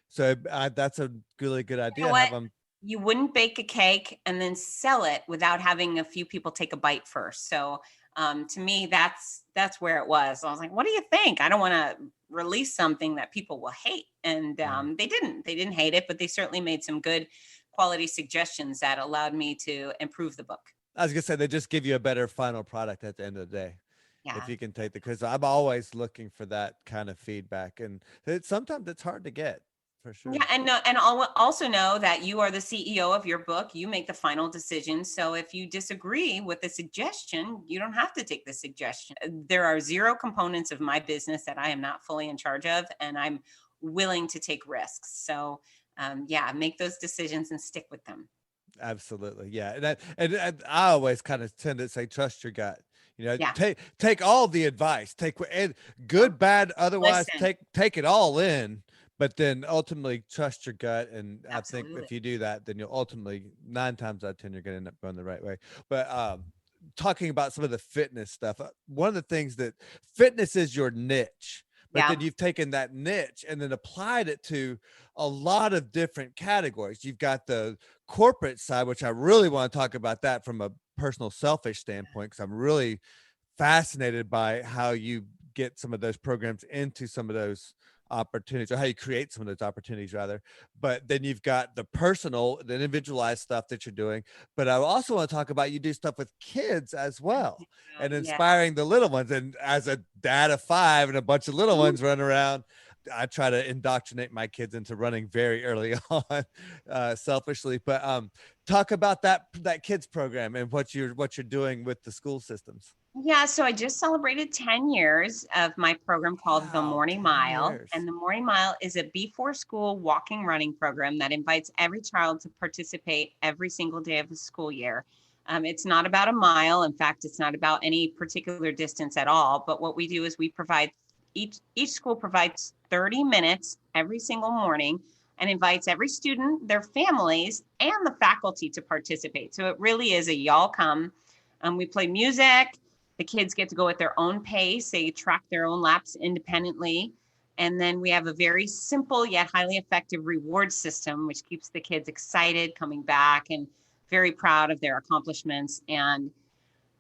So that's a really good idea. You know what? You wouldn't bake a cake and then sell it without having a few people take a bite first. So to me, that's where it was. I was like, what do you think? I don't want to release something that people will hate. And they didn't hate it, but they certainly made some good quality suggestions that allowed me to improve the book. I was gonna say, they just give you a better final product at the end of the day. Yeah. If you can take because I'm always looking for that kind of feedback, and sometimes it's hard to get. For sure. Yeah, and I'll also know that you are the CEO of your book. You make the final decision. So if you disagree with the suggestion, you don't have to take the suggestion. There are 0 components of my business that I am not fully in charge of, and I'm willing to take risks. So yeah, make those decisions and stick with them. Absolutely, yeah. And I always kind of tend to say, trust your gut. Yeah. Take all the advice, take good, bad, otherwise take it all in. But then ultimately trust your gut. And Absolutely. I think if you do that, then you'll ultimately 9 times out of 10, you're going to end up going the right way. But talking about some of the fitness stuff, one of the things that fitness is your niche, but then you've taken that niche and then applied it to a lot of different categories. You've got the corporate side, which I really want to talk about that from a personal selfish standpoint, because I'm really fascinated by how you get some of those programs into some of those opportunities, or how you create some of those opportunities rather. But then you've got the personal, the individualized stuff that you're doing. But I also want to talk about, you do stuff with kids as well, and inspiring the little ones. And as a dad of 5 and a bunch of little ones run around, I try to indoctrinate my kids into running very early on, selfishly. But talk about that kids program and what you're doing with the school systems. Yeah, so I just celebrated 10 years of my program called the Morning Mile. Years. And the Morning Mile is a before school walking running program that invites every child to participate every single day of the school year. It's not about a mile. In fact, it's not about any particular distance at all. But what we do is we provide, each school provides 30 minutes every single morning and invites every student, their families, and the faculty to participate. So it really is a y'all come. We play music. The kids get to go at their own pace. They track their own laps independently. And then we have a very simple yet highly effective reward system, which keeps the kids excited, coming back, and very proud of their accomplishments. And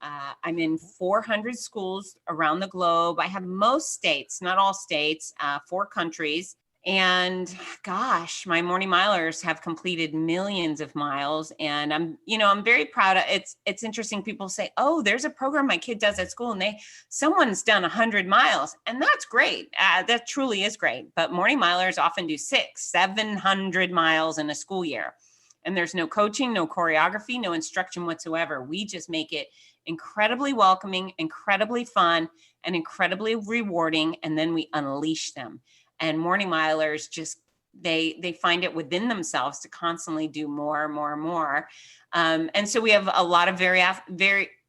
I'm in 400 schools around the globe. I have most states, not all states, 4 countries. And gosh, my Morning Milers have completed millions of miles. And I'm very proud of it. It's interesting. People say, oh, there's a program my kid does at school and someone's done 100 miles. And that's great. That truly is great. But Morning Milers often do 600-700 miles in a school year. And there's no coaching, no choreography, no instruction whatsoever. We just make it incredibly welcoming, incredibly fun, and incredibly rewarding. And then we unleash them. And Morning Milers just, they find it within themselves to constantly do more and more and more. And so we have a lot of very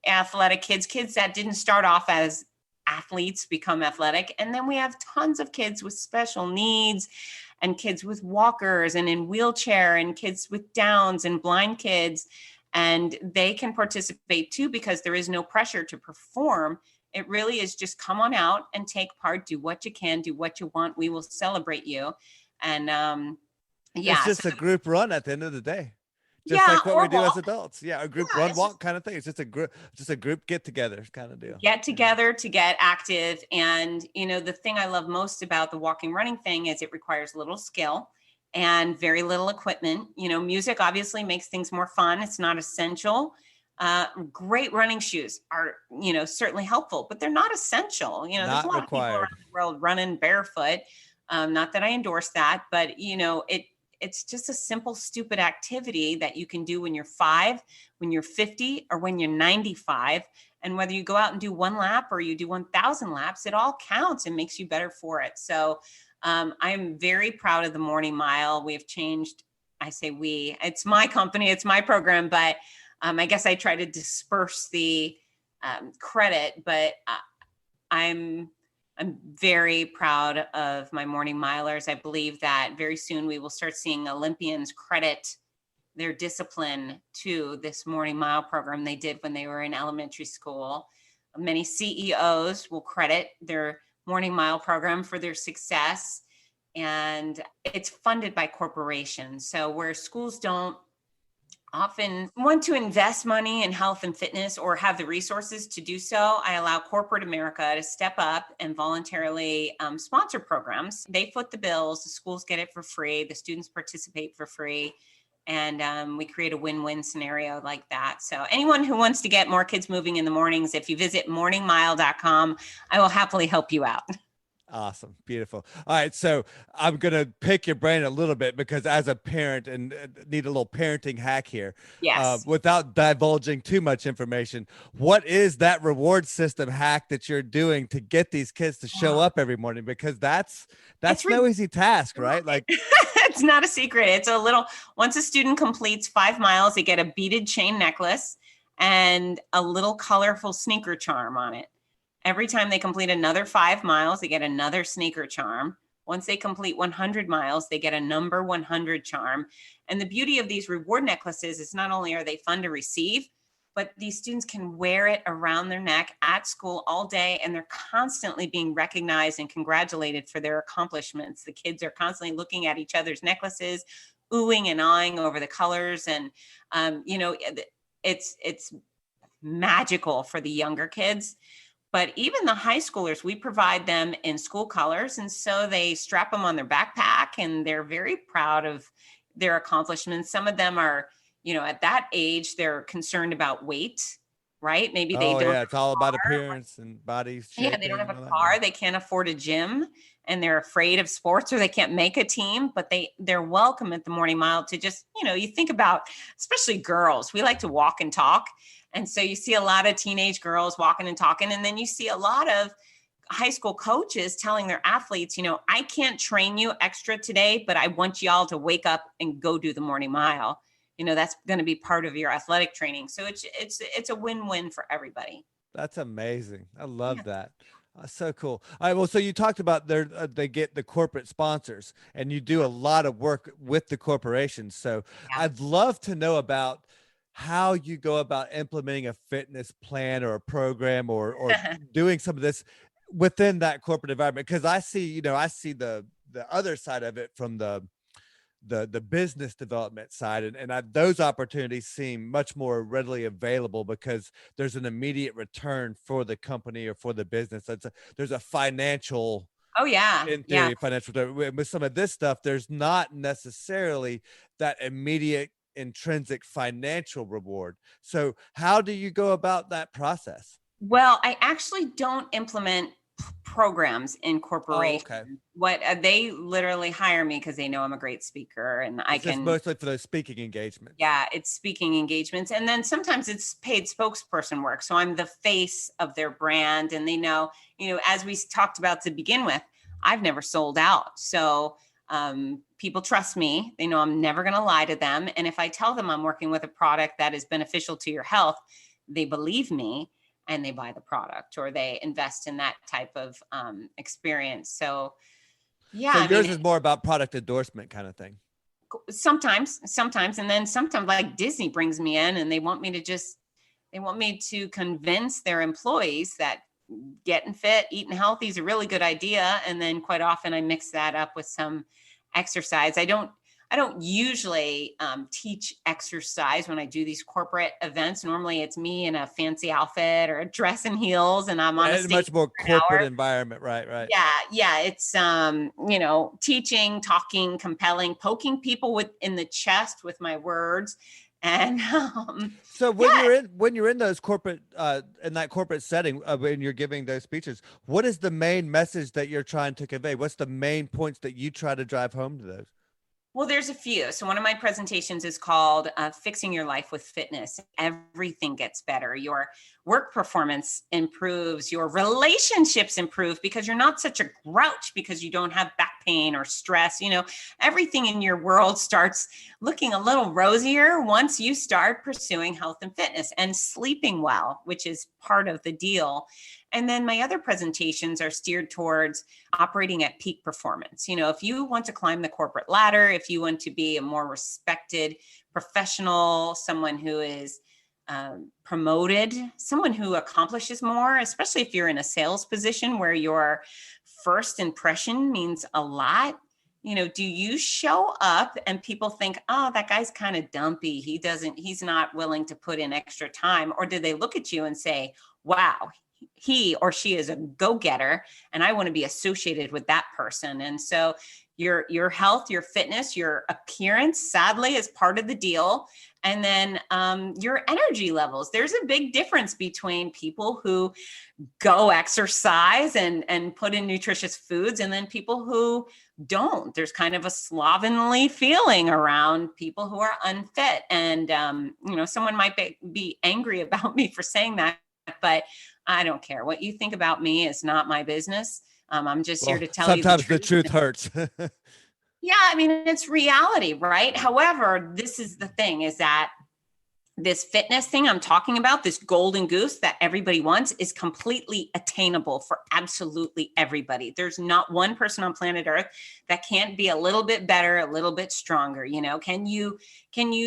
athletic kids that didn't start off as athletes become athletic. And then we have tons of kids with special needs, and kids with walkers and in wheelchair, and kids with Downs and blind kids. And they can participate too, because there is no pressure to perform. It really is just come on out and take part, do what you can, do what you want. We will celebrate you. And it's just a group run at the end of the day. Just like what we do as adults. Yeah, a group run, walk kind of thing. It's just a group get together kind of deal. Get together to get active. And, the thing I love most about the walking running thing is it requires little skill and very little equipment. Music obviously makes things more fun. It's not essential. Great running shoes are, certainly helpful, but they're not essential. There's a lot of people around the world running barefoot. Not that I endorse that, but it's just a simple, stupid activity that you can do when you're 5, when you're 50, or when you're 95. And whether you go out and do 1 lap or you do 1,000 laps, it all counts and makes you better for it. So I'm very proud of the morning mile. We have changed, I say we, it's my company, it's my program, but I guess I try to disperse the credit, but I'm very proud of my morning milers. I believe that very soon we will start seeing Olympians credit their discipline to this morning mile program they did when they were in elementary school. Many CEOs will credit their morning mile program for their success, and it's funded by corporations. So where schools don't often want to invest money in health and fitness or have the resources to do so, I allow corporate America to step up and voluntarily sponsor programs. They foot the bills, the schools get it for free, the students participate for free, and we create a win-win scenario like that. So anyone who wants to get more kids moving in the mornings, if you visit morningmile.com, I will happily help you out. Awesome. Beautiful. All right. So I'm going to pick your brain a little bit because as a parent and need a little parenting hack here, Yes. Without divulging too much information, what is that reward system hack that you're doing to get these kids to show up every morning? Because that's no easy task, right? Like it's not a secret. It's a little, once a student completes 5 miles, they get a beaded chain necklace and a little colorful sneaker charm on it. Every time they complete another 5 miles, they get another sneaker charm. Once they complete 100 miles, they get a number 100 charm. And the beauty of these reward necklaces is not only are they fun to receive, but these students can wear it around their neck at school all day, and they're constantly being recognized and congratulated for their accomplishments. The kids are constantly looking at each other's necklaces, oohing and awing over the colors. And, it's magical for the younger kids. But even the high schoolers, we provide them in school colors. And so they strap them on their backpack and they're very proud of their accomplishments. Some of them are, at that age, they're concerned about weight, right? Maybe they don't. Yeah, it's all about appearance and body shape. Yeah, they don't have a car. They can't afford a gym and they're afraid of sports or they can't make a team, but they're welcome at the morning mile to just, you think about, especially girls, we like to walk and talk. And so you see a lot of teenage girls walking and talking, and then you see a lot of high school coaches telling their athletes, I can't train you extra today, but I want y'all to wake up and go do the morning mile. That's going to be part of your athletic training. So it's a win-win for everybody. That's amazing. I love that. So cool. All right. Well, so you talked about they get the corporate sponsors and you do a lot of work with the corporations. So I'd love to know about how you go about implementing a fitness plan or a program or doing some of this within that corporate environment. Because I see the other side of it from the business development side, and those opportunities seem much more readily available because there's an immediate return for the company or for the business. There's a financial. Oh yeah. In theory, financial. With some of this stuff, there's not necessarily that immediate intrinsic financial reward. So how do you go about that process? Well, I actually don't implement programs in corporations. Oh, okay. What they literally hire me because they know I'm a great speaker and I can. Mostly for those speaking engagements. Yeah, it's speaking engagements, and then sometimes it's paid spokesperson work. So I'm the face of their brand, and they know, as we talked about to begin with, I've never sold out. So people trust me. They know I'm never going to lie to them. And if I tell them I'm working with a product that is beneficial to your health, they believe me and they buy the product or they invest in that type of experience. So, yeah. So yours is more about product endorsement kind of thing. Sometimes. And then sometimes like Disney brings me in and they want me to convince their employees that getting fit, eating healthy is a really good idea. And then quite often I mix that up with some exercise. I don't usually teach exercise when I do these corporate events. Normally it's me in a fancy outfit or a dress and heels and I'm on a stage. Much more corporate environment. Right. Yeah. It's, teaching, talking, compelling, poking people in the chest with my words. And so when you're in those corporate in that corporate setting when you're giving those speeches, what is the main message that you're trying to convey? What's the main points that you try to drive home to those? Well, there's a few. So one of my presentations is called Fixing Your Life with Fitness. Everything gets better. Your work performance improves. Your relationships improve because you're not such a grouch because you don't have back pain or stress. You know, everything in your world starts looking a little rosier once you start pursuing health and fitness and sleeping well, which is part of the deal. And then my other presentations are steered towards operating at peak performance. You know, if you want to climb the corporate ladder, if you want to be a more respected professional, someone who is promoted, someone who accomplishes more, especially if you're in a sales position where your first impression means a lot. You know, do you show up and people think, oh, that guy's kind of dumpy. He's not willing to put in extra time. Or do they look at you and say, wow, he or she is a go-getter and I want to be associated with that person. And so your health, your fitness, your appearance, sadly, is part of the deal. And then your energy levels. There's a big difference between people who go exercise and put in nutritious foods and then people who don't. There's kind of a slovenly feeling around people who are unfit. And, you know, someone might be angry about me for saying that, but I don't care. What you think about me is not my business. I'm just here to tell you sometimes the truth hurts. Yeah, I mean, it's reality, right? However, this is the thing, is that this fitness thing I'm talking about, this golden goose that everybody wants, is completely attainable for absolutely everybody. There's not one person on planet Earth that can't be a little bit better, a little bit stronger. You know, can you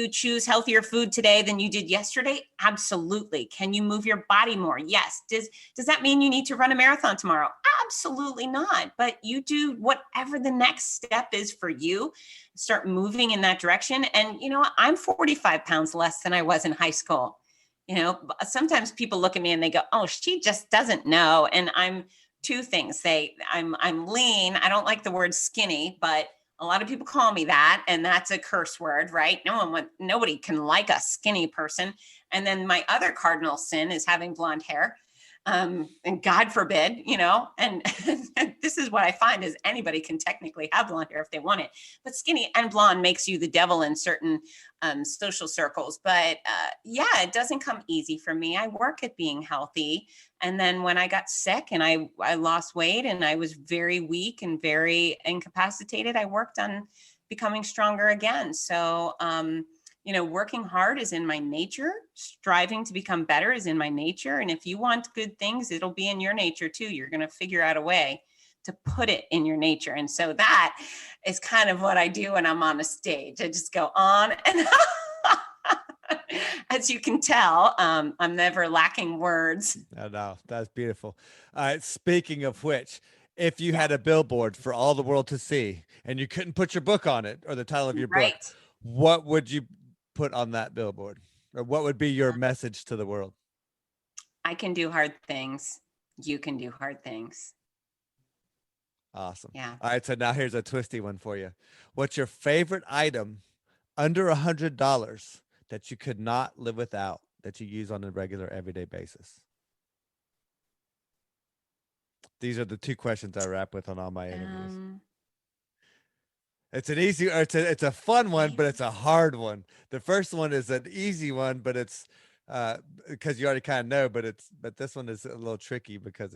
choose healthier food today than you did yesterday? Absolutely. Can you move your body more? Yes. Does that mean you need to run a marathon tomorrow? Absolutely not. But you do whatever the next step is for you. Start moving in that direction. And, you know, I'm 45 pounds less than I was in high school. You know, sometimes people look at me and they go, oh, she just doesn't know. And I'm two things. I'm lean. I don't like the word skinny, but a lot of people call me that. And that's a curse word, right? Nobody can like a skinny person. And then my other cardinal sin is having blonde hair. And God forbid, you know, and this is what I find is anybody can technically have blonde hair if they want it, but skinny and blonde makes you the devil in certain social circles. But yeah, it doesn't come easy for me. I work at being healthy. And then when I got sick and I lost weight and I was very weak and very incapacitated, I worked on becoming stronger again. So, you know, working hard is in my nature. Striving to become better is in my nature. And if you want good things, it'll be in your nature too. You're going to figure out a way to put it in your nature. And so that is kind of what I do when I'm on a stage. I just go on and as you can tell, I'm never lacking words. No, that's beautiful. Speaking of which, if you had a billboard for all the world to see and you couldn't put your book on it or the title of your book, what would you put on that billboard? Or what would be your message to the world? I can do hard things. You can do hard things. Awesome. Yeah. All right. So now here's a twisty one for you. What's your favorite item under $100 that you could not live without, that you use on a regular everyday basis? These are the two questions I wrap with on all my interviews. It's an easy, or it's a fun one, but it's a hard one. The first one is an easy one, but it's because you already kind of know, but this one is a little tricky because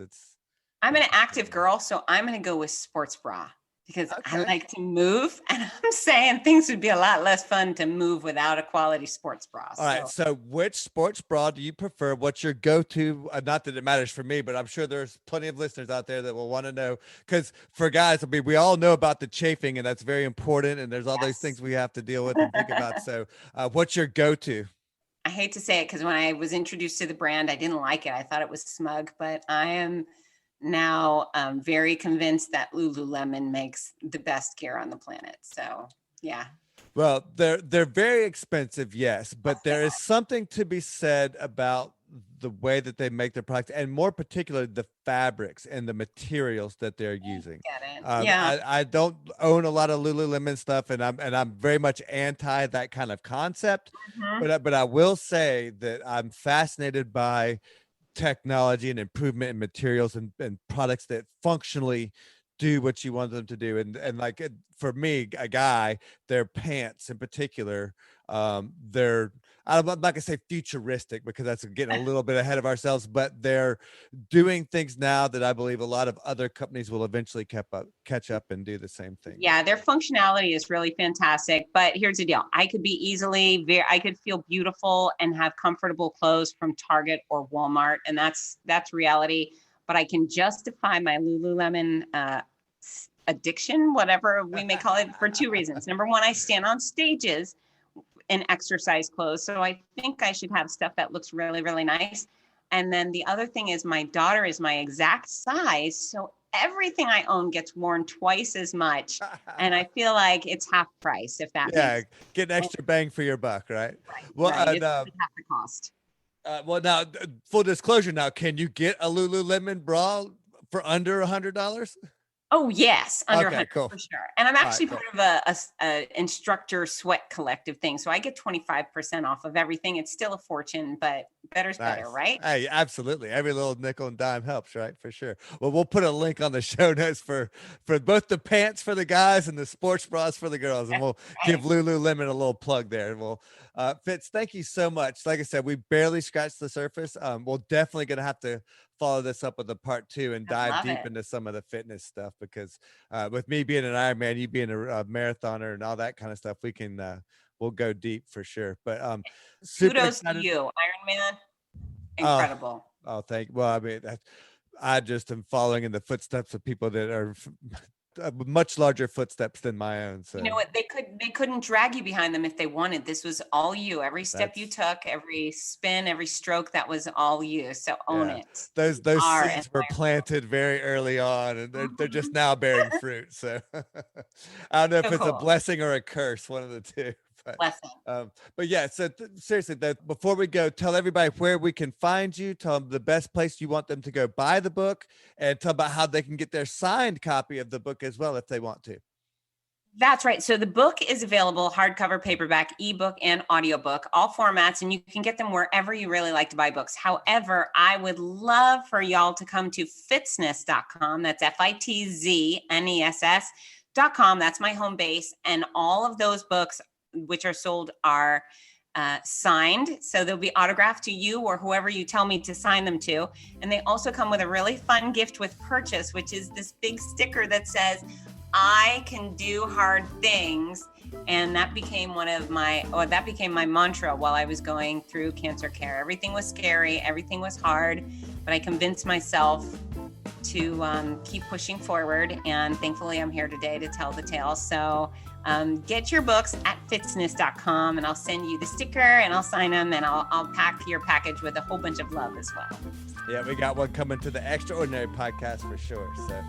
I'm an active girl, so I'm going to go with sports bra because I like to move, and I'm saying things would be a lot less fun to move without a quality sports bra. All right. So which sports bra do you prefer? What's your go-to? Not that it matters for me, but I'm sure there's plenty of listeners out there that will want to know, because for guys, I mean, we all know about the chafing and that's very important. And there's all those things we have to deal with and think about. So what's your go-to? I hate to say it, because when I was introduced to the brand, I didn't like it. I thought it was smug, but I am now very convinced that Lululemon makes the best gear on the planet. So yeah. Well, they're very expensive, yes, but there is something to be said about the way that they make their products, and more particularly the fabrics and the materials that they're using. I don't own a lot of Lululemon stuff, and I'm very much anti that kind of concept. But I will say that I'm fascinated by technology and improvement in materials and products that functionally do what you want them to do. And like for me, a guy, their pants in particular, they're, I'm not gonna say futuristic because that's getting a little bit ahead of ourselves, but they're doing things now that I believe a lot of other companies will eventually catch up and do the same thing. Yeah, their functionality is really fantastic. But here's the deal. I could I could feel beautiful and have comfortable clothes from Target or Walmart. And that's reality. But I can justify my Lululemon addiction, whatever we may call it, for two reasons. Number one, I stand on stages in exercise clothes. So I think I should have stuff that looks really, really nice. And then the other thing is my daughter is my exact size. So everything I own gets worn twice as much. And I feel like it's half price, if that makes get an extra bang for your buck, right? Well, it's half the cost. Well, now, full disclosure, now, can you get a Lululemon bra for under $100? Oh, yes. Under 100 cool. for sure. And I'm actually part of a instructor sweat collective thing. So I get 25% off of everything. It's still a fortune, but better's better, right? Hey, absolutely. Every little nickel and dime helps, right? For sure. Well, we'll put a link on the show notes for both the pants for the guys and the sports bras for the girls. And we'll give Lululemon a little plug there. And we'll, Fitz, thank you so much. Like I said, we barely scratched the surface. We're definitely going to have to follow this up with a part 2 and dive deep into some of the fitness stuff, because with me being an Ironman, you being a marathoner and all that kind of stuff, we can, we'll go deep for sure. But kudos to you, Ironman. Incredible. Well, I mean, I just am following in the footsteps of people that are much larger footsteps than my own. So you know what? They couldn't drag you behind them if they wanted. This was all you. Every step you took, every spin, every stroke, that was all you. So own it. Those seeds were planted very early on, and they're just now bearing fruit. So I don't know if it's a blessing or a curse, one of the two. But yeah, so seriously, before we go, tell everybody where we can find you, tell them the best place you want them to go buy the book, and tell about how they can get their signed copy of the book as well if they want to. That's right. So the book is available, hardcover, paperback, ebook, and audiobook, all formats, and you can get them wherever you really like to buy books. However, I would love for y'all to come to fitzness.com. That's FITZNESS.com. That's my home base. And all of those books which are sold are signed. So they'll be autographed to you or whoever you tell me to sign them to. And they also come with a really fun gift with purchase, which is this big sticker that says, I can do hard things. And that became that became my mantra while I was going through cancer care. Everything was scary. Everything was hard, but I convinced myself to keep pushing forward. And thankfully I'm here today to tell the tale. So get your books at fitzness.com, and I'll send you the sticker and I'll sign them, and I'll pack your package with a whole bunch of love as well. Yeah, we got one coming to the Extraordinary podcast for sure. So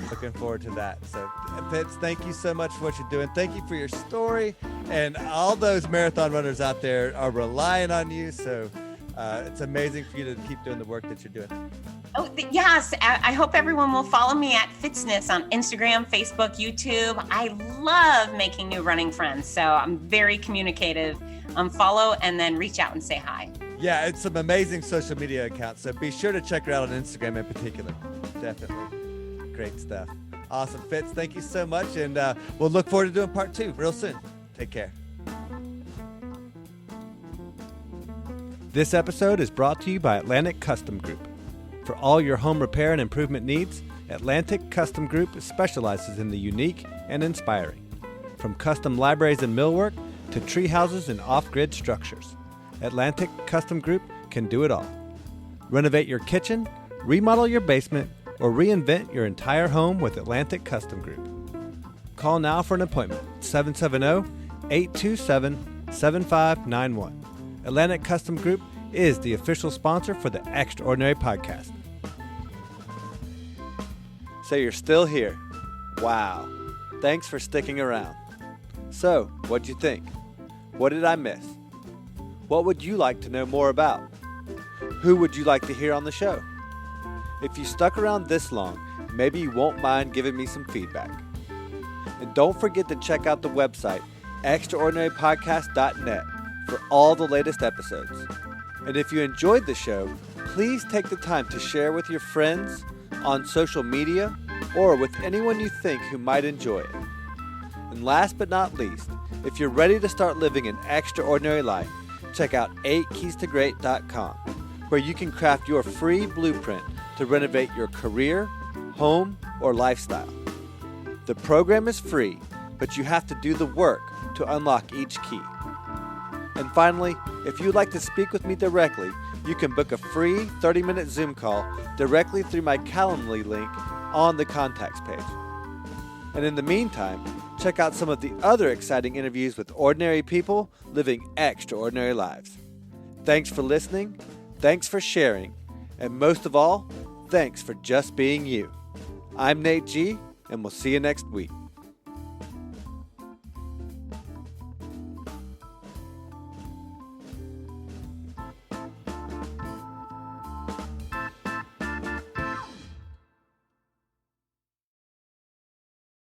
looking forward to that. So Fitz, thank you so much for what you're doing. Thank you for your story, and all those marathon runners out there are relying on you. So it's amazing for you to keep doing the work that you're doing. Oh, yes. I hope everyone will follow me at Fitzness on Instagram, Facebook, YouTube. I love making new running friends, so I'm very communicative. Follow and then reach out and say hi. Yeah, it's some amazing social media accounts, so be sure to check her out on Instagram in particular. Definitely. Great stuff. Awesome. Fitz, thank you so much, and we'll look forward to doing part 2 real soon. Take care. This episode is brought to you by Atlantic Custom Group. For all your home repair and improvement needs, Atlantic Custom Group specializes in the unique and inspiring. From custom libraries and millwork to tree houses and off-grid structures, Atlantic Custom Group can do it all. Renovate your kitchen, remodel your basement, or reinvent your entire home with Atlantic Custom Group. Call now for an appointment, 770-827-7591. Atlantic Custom Group is the official sponsor for the Extraordinary Podcast. So you're still here. Wow. Thanks for sticking around. So, what'd you think? What did I miss? What would you like to know more about? Who would you like to hear on the show? If you stuck around this long, maybe you won't mind giving me some feedback. And don't forget to check out the website, extraordinarypodcast.net, for all the latest episodes. And if you enjoyed the show, please take the time to share with your friends on social media or with anyone you think who might enjoy it. And last but not least, if you're ready to start living an extraordinary life, check out 8keystogreat.com, where you can craft your free blueprint to renovate your career, home, or lifestyle. The program is free, but you have to do the work to unlock each key. And finally, if you'd like to speak with me directly, you can book a free 30-minute Zoom call directly through my Calendly link on the contacts page. And in the meantime, check out some of the other exciting interviews with ordinary people living extraordinary lives. Thanks for listening, thanks for sharing, and most of all, thanks for just being you. I'm Nate G, and we'll see you next week.